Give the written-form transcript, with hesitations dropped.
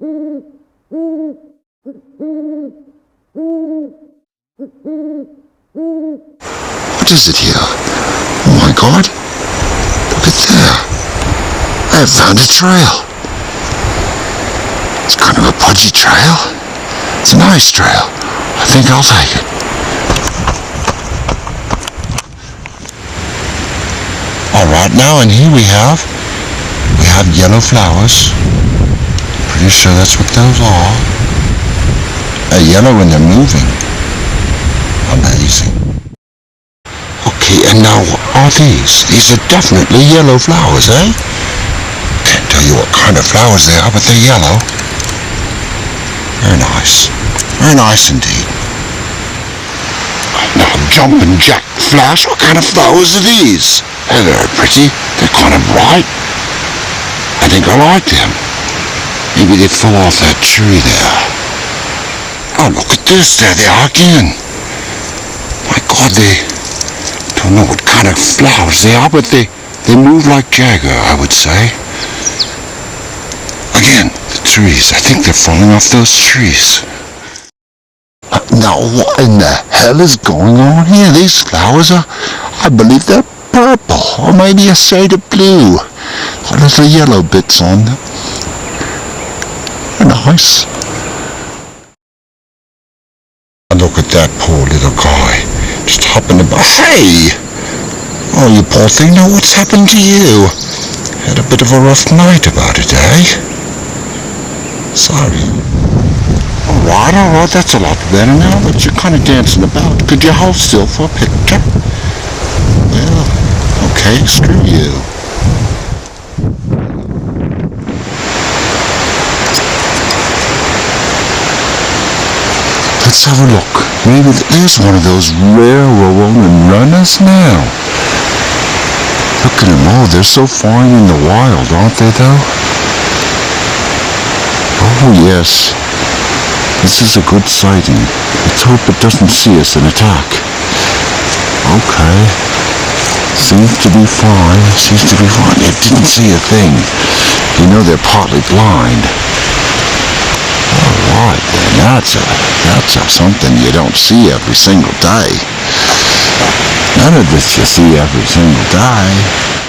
What is it here? Oh my God! Look at there! I have found a trail. It's kind of a pudgy trail. It's a nice trail. I think I'll take it. Alright, now and here we have yellow flowers. Pretty sure that's what those are. They're yellow and they're moving. Amazing. Okay, and now what are these? These are definitely yellow flowers, eh? Can't tell you what kind of flowers they are, but they're yellow. Very nice. Very nice indeed. Now, jumping jack flash, what kind of flowers are these? They're very pretty. They're kind of bright. I think I like them. Maybe they fell off that tree there. Oh, look at this. There they are again. My God, they don't know what kind of flowers they are, but they move like Jagger, I would say. Again, the trees. I think they're falling off those trees. Now, what in the hell is going on here? These flowers are, I believe they're purple, or maybe a shade of blue. Got little yellow bits on them. They're nice. And look at that poor little guy, just hopping about. Hey! Oh, you poor thing, now what's happened to you? Had a bit of a rough night about it, eh? Sorry. Alright, that's a lot better now, but you're kind of dancing about. Could you hold still for a picture? Well, okay, screw you. Let's have a look. Maybe there's one of those rare Wawona runners now. Look at them all. They're so fine in the wild, aren't they, though? Oh, yes. This is a good sighting. Let's hope it doesn't see us and attack. Okay. Seems to be fine. It didn't see a thing. You know they're partly blind. Alright then, that's something you don't see every single day. None of this you see every single day.